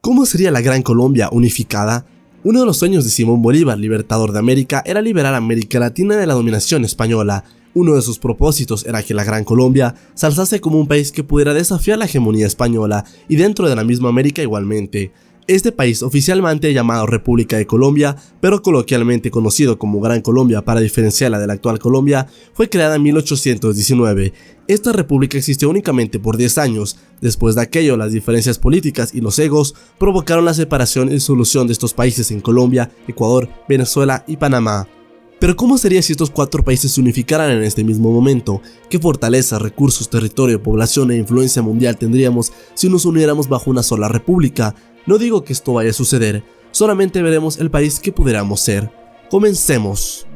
¿Cómo sería la Gran Colombia unificada? Uno de los sueños de Simón Bolívar, libertador de América, era liberar a América Latina de la dominación española. Uno de sus propósitos era que la Gran Colombia se alzase como un país que pudiera desafiar la hegemonía española y dentro de la misma América igualmente. Este país, oficialmente llamado República de Colombia, pero coloquialmente conocido como Gran Colombia para diferenciarla de la actual Colombia, fue creada en 1819. Esta república existió únicamente por 10 años. Después de aquello, las diferencias políticas y los egos provocaron la separación y disolución de estos países en Colombia, Ecuador, Venezuela y Panamá. Pero ¿cómo sería si estos 4 países se unificaran en este mismo momento? ¿Qué fortaleza, recursos, territorio, población e influencia mundial tendríamos si nos uniéramos bajo una sola república? No digo que esto vaya a suceder, solamente veremos el país que pudiéramos ser. Comencemos.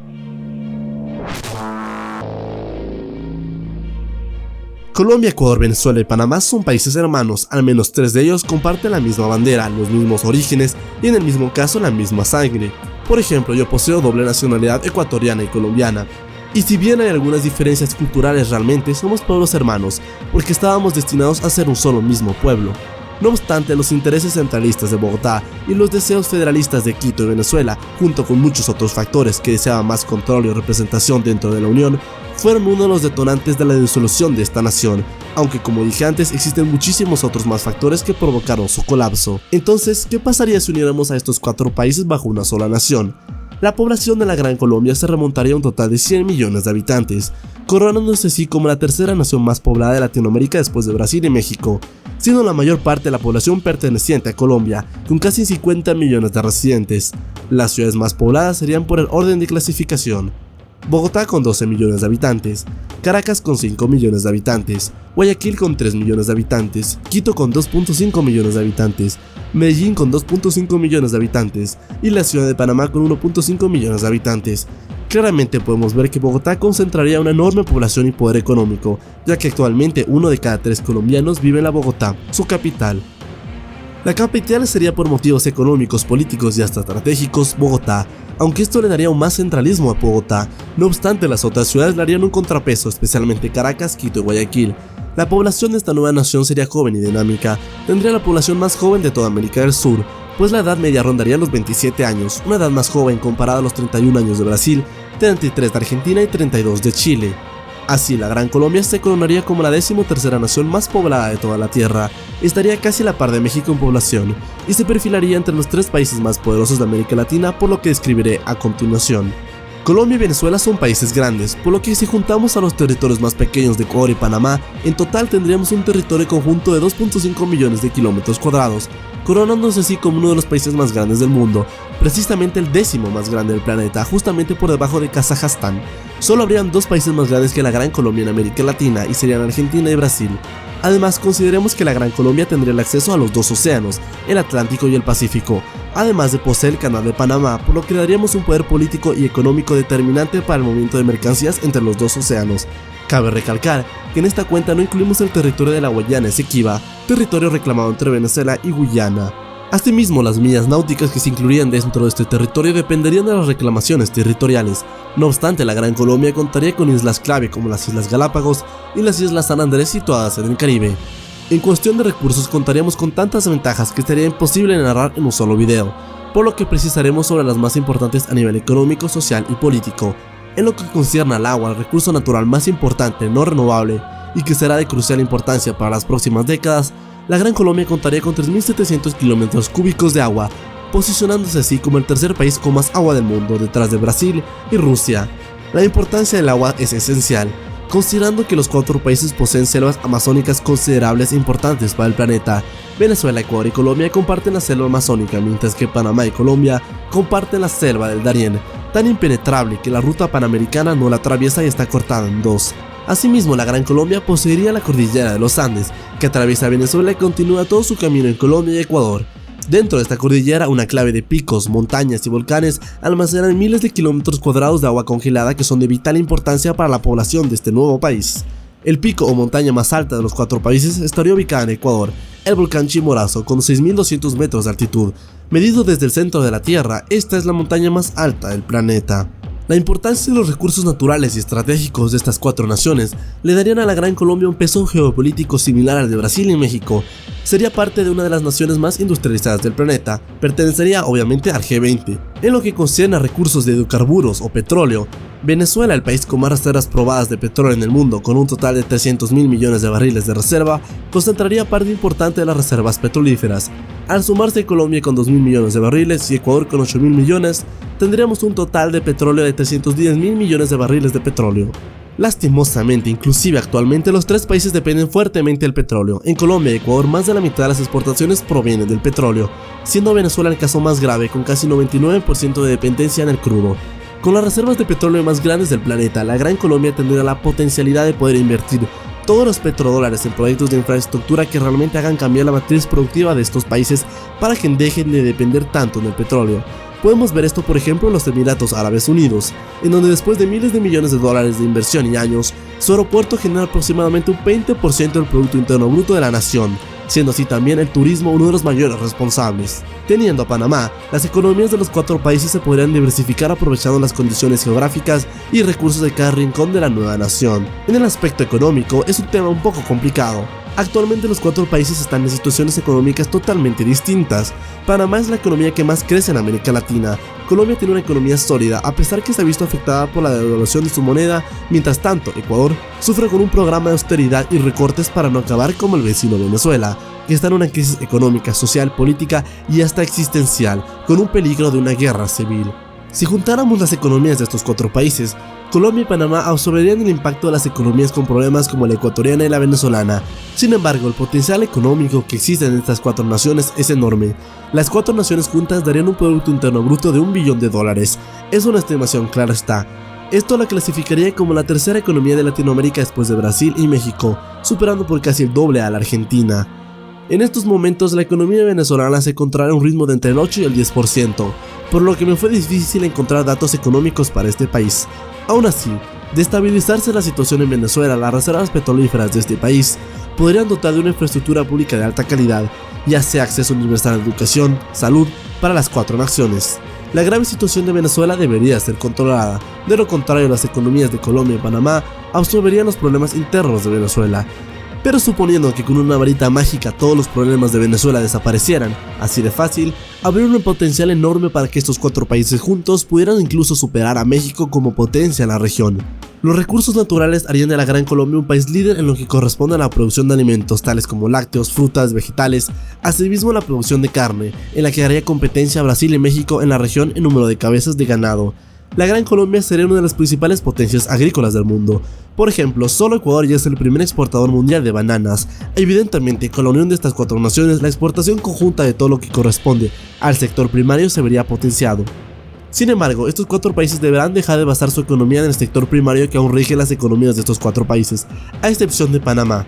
Colombia, Ecuador, Venezuela y Panamá son países hermanos, al menos 3 de ellos comparten la misma bandera, los mismos orígenes y en el mismo caso la misma sangre. Por ejemplo, yo poseo doble nacionalidad ecuatoriana y colombiana. Y si bien hay algunas diferencias culturales, realmente somos pueblos hermanos, porque estábamos destinados a ser un solo mismo pueblo. No obstante, los intereses centralistas de Bogotá y los deseos federalistas de Quito y Venezuela, junto con muchos otros factores que deseaban más control y representación dentro de la Unión, fueron uno de los detonantes de la disolución de esta nación, aunque como dije antes existen muchísimos otros más factores que provocaron su colapso. Entonces, ¿qué pasaría si uniéramos a estos 4 países bajo una sola nación? La población de la Gran Colombia se remontaría a un total de 100 millones de habitantes, coronándose así como la tercera nación más poblada de Latinoamérica después de Brasil y México, siendo la mayor parte de la población perteneciente a Colombia, con casi 50 millones de residentes. Las ciudades más pobladas serían por el orden de clasificación: Bogotá con 12 millones de habitantes, Caracas con 5 millones de habitantes, Guayaquil con 3 millones de habitantes, Quito con 2.5 millones de habitantes, Medellín con 2.5 millones de habitantes y la ciudad de Panamá con 1.5 millones de habitantes. Claramente podemos ver que Bogotá concentraría una enorme población y poder económico, ya que actualmente 1 de cada 3 colombianos vive en la Bogotá, su capital. La capital sería por motivos económicos, políticos y hasta estratégicos Bogotá, aunque esto le daría aún más centralismo a Bogotá. No obstante, las otras ciudades le harían un contrapeso, especialmente Caracas, Quito y Guayaquil. La población de esta nueva nación sería joven y dinámica, tendría la población más joven de toda América del Sur, pues la edad media rondaría los 27 años, una edad más joven comparada a los 31 años de Brasil, 33 de Argentina y 32 de Chile. Así, la Gran Colombia se coronaría como la 13ª nación más poblada de toda la Tierra, estaría casi a la par de México en población, y se perfilaría entre los 3 países más poderosos de América Latina, por lo que describiré a continuación. Colombia y Venezuela son países grandes, por lo que si juntamos a los territorios más pequeños de Ecuador y Panamá, en total tendríamos un territorio conjunto de 2.5 millones de kilómetros cuadrados, coronándose así como uno de los países más grandes del mundo, precisamente el 10º más grande del planeta, justamente por debajo de Kazajstán. Solo habrían 2 países más grandes que la Gran Colombia en América Latina y serían Argentina y Brasil. Además, consideremos que la Gran Colombia tendría el acceso a los 2 océanos, el Atlántico y el Pacífico, además de poseer el Canal de Panamá, por lo que daríamos un poder político y económico determinante para el movimiento de mercancías entre los 2 océanos. Cabe recalcar que en esta cuenta no incluimos el territorio de la Guayana Esequiba, territorio reclamado entre Venezuela y Guyana. Asimismo, las millas náuticas que se incluirían dentro de este territorio dependerían de las reclamaciones territoriales. No obstante, la Gran Colombia contaría con islas clave como las Islas Galápagos y las Islas San Andrés situadas en el Caribe. En cuestión de recursos contaríamos con tantas ventajas que sería imposible narrar en un solo video, por lo que precisaremos sobre las más importantes a nivel económico, social y político. En lo que concierne al agua, el recurso natural más importante no renovable y que será de crucial importancia para las próximas décadas, la Gran Colombia contaría con 3.700 kilómetros cúbicos de agua, posicionándose así como el tercer país con más agua del mundo, detrás de Brasil y Rusia. La importancia del agua es esencial, considerando que los 4 países poseen selvas amazónicas considerables e importantes para el planeta. Venezuela, Ecuador y Colombia comparten la selva amazónica, mientras que Panamá y Colombia comparten la selva del Darién, tan impenetrable que la ruta panamericana no la atraviesa y está cortada en 2. Asimismo, la Gran Colombia poseería la cordillera de los Andes, que atraviesa Venezuela y continúa todo su camino en Colombia y Ecuador. Dentro de esta cordillera, una clave de picos, montañas y volcanes almacenan miles de kilómetros cuadrados de agua congelada que son de vital importancia para la población de este nuevo país. El pico o montaña más alta de los 4 países estaría ubicada en Ecuador, el volcán Chimborazo, con 6.200 metros de altitud. Medido desde el centro de la Tierra, esta es la montaña más alta del planeta. La importancia de los recursos naturales y estratégicos de estas cuatro naciones le darían a la Gran Colombia un peso geopolítico similar al de Brasil y México. Sería parte de una de las naciones más industrializadas del planeta, pertenecería obviamente al G20. En lo que concierne a recursos de hidrocarburos o petróleo, Venezuela, el país con más reservas probadas de petróleo en el mundo, con un total de 300.000 millones de barriles de reserva, concentraría parte importante de las reservas petrolíferas. Al sumarse Colombia con 2.000 millones de barriles y Ecuador con 8.000 millones, tendríamos un total de petróleo de 310.000 millones de barriles de petróleo. Lastimosamente, inclusive actualmente los tres países dependen fuertemente del petróleo. En Colombia y Ecuador más de la mitad de las exportaciones provienen del petróleo, siendo Venezuela el caso más grave con casi 99% de dependencia en el crudo. Con las reservas de petróleo más grandes del planeta, la Gran Colombia tendría la potencialidad de poder invertir todos los petrodólares en proyectos de infraestructura que realmente hagan cambiar la matriz productiva de estos países para que dejen de depender tanto del petróleo. Podemos ver esto por ejemplo en los Emiratos Árabes Unidos, en donde después de miles de millones de dólares de inversión y años, su aeropuerto genera aproximadamente un 20% del Producto Interno Bruto de la nación, siendo así también el turismo uno de los mayores responsables. Teniendo a Panamá, las economías de los cuatro países se podrían diversificar aprovechando las condiciones geográficas y recursos de cada rincón de la nueva nación. En el aspecto económico es un tema un poco complicado. Actualmente los cuatro países están en situaciones económicas totalmente distintas. Panamá es la economía que más crece en América Latina. Colombia tiene una economía sólida a pesar que se ha visto afectada por la devaluación de su moneda. Mientras tanto, Ecuador sufre con un programa de austeridad y recortes para no acabar como el vecino Venezuela, que está en una crisis económica, social, política y hasta existencial, con un peligro de una guerra civil. Si juntáramos las economías de estos cuatro países, Colombia y Panamá absorberían el impacto de las economías con problemas como la ecuatoriana y la venezolana. Sin embargo, el potencial económico que existe en estas cuatro naciones es enorme. Las cuatro naciones juntas darían un Producto Interno Bruto de $1 billón. Es una estimación, claro está. Esto la clasificaría como la tercera economía de Latinoamérica después de Brasil y México, superando por casi el doble a la Argentina. En estos momentos la economía venezolana se encontrará a un ritmo de entre el 8 y el 10%, por lo que me fue difícil encontrar datos económicos para este país. Aún así, de estabilizarse la situación en Venezuela, las reservas petrolíferas de este país podrían dotar de una infraestructura pública de alta calidad, ya sea acceso universal a educación, salud, para las cuatro naciones. La grave situación de Venezuela debería ser controlada, de lo contrario las economías de Colombia y Panamá absorberían los problemas internos de Venezuela. Pero suponiendo que con una varita mágica todos los problemas de Venezuela desaparecieran, así de fácil, habría un potencial enorme para que estos cuatro países juntos pudieran incluso superar a México como potencia en la región. Los recursos naturales harían de la Gran Colombia un país líder en lo que corresponde a la producción de alimentos tales como lácteos, frutas, vegetales, asimismo la producción de carne, en la que haría competencia a Brasil y México en la región en número de cabezas de ganado. La Gran Colombia sería una de las principales potencias agrícolas del mundo. Por ejemplo, solo Ecuador ya es el primer exportador mundial de bananas. Evidentemente, con la unión de estas cuatro naciones, la exportación conjunta de todo lo que corresponde al sector primario se vería potenciado. Sin embargo, estos cuatro países deberán dejar de basar su economía en el sector primario que aún rige las economías de estos cuatro países, a excepción de Panamá.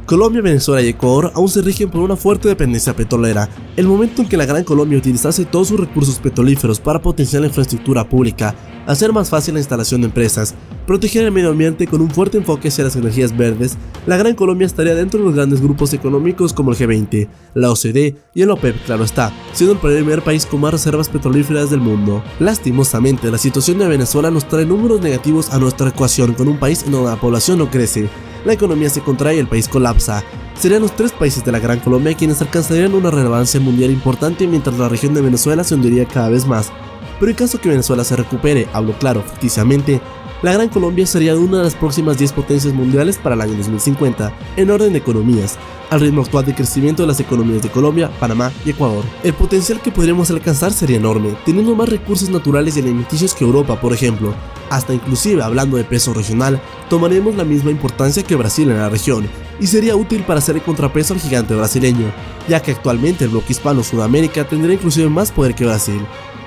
Colombia, Venezuela y Ecuador aún se rigen por una fuerte dependencia petrolera. El momento en que la Gran Colombia utilizase todos sus recursos petrolíferos para potenciar la infraestructura pública, hacer más fácil la instalación de empresas, proteger el medio ambiente con un fuerte enfoque hacia las energías verdes, la Gran Colombia estaría dentro de los grandes grupos económicos como el G20, la OCDE y el OPEP, claro está, siendo el primer país con más reservas petrolíferas del mundo. Lastimosamente, la situación de Venezuela nos trae números negativos a nuestra ecuación con un país en donde la población no crece. La economía se contrae y el país colapsa. Serían los tres países de la Gran Colombia quienes alcanzarían una relevancia mundial importante mientras la región de Venezuela se hundiría cada vez más. Pero en caso que Venezuela se recupere, hablo claro, ficticiamente, la Gran Colombia sería una de las próximas 10 potencias mundiales para el año 2050, en orden de economías, al ritmo actual de crecimiento de las economías de Colombia, Panamá y Ecuador. El potencial que podríamos alcanzar sería enorme, teniendo más recursos naturales y alimenticios que Europa, por ejemplo. Hasta inclusive, hablando de peso regional, tomaremos la misma importancia que Brasil en la región, y sería útil para hacer el contrapeso al gigante brasileño, ya que actualmente el bloque hispano Sudamérica tendría inclusive más poder que Brasil.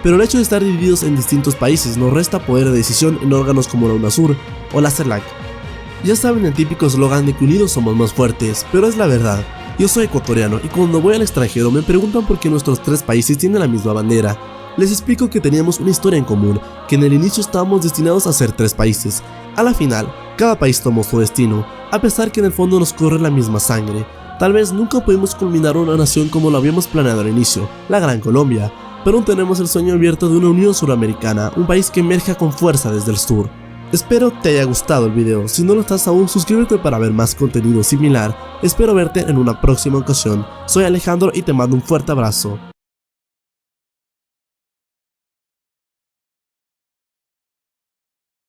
Pero el hecho de estar divididos en distintos países nos resta poder de decisión en órganos como la UNASUR o la CELAC. Ya saben el típico eslogan de que unidos somos más fuertes, pero es la verdad. Yo soy ecuatoriano y cuando voy al extranjero me preguntan por qué nuestros tres países tienen la misma bandera. Les explico que teníamos una historia en común, que en el inicio estábamos destinados a ser tres países. A la final, cada país tomó su destino, a pesar que en el fondo nos corre la misma sangre. Tal vez nunca pudimos culminar una nación como lo habíamos planeado al inicio, la Gran Colombia. pero aún tenemos el sueño abierto de una Unión Suramericana, un país que emerja con fuerza desde el sur. Espero te haya gustado el video, si no lo estás aún, suscríbete para ver más contenido similar. Espero verte en una próxima ocasión. Soy Alejandro y te mando un fuerte abrazo.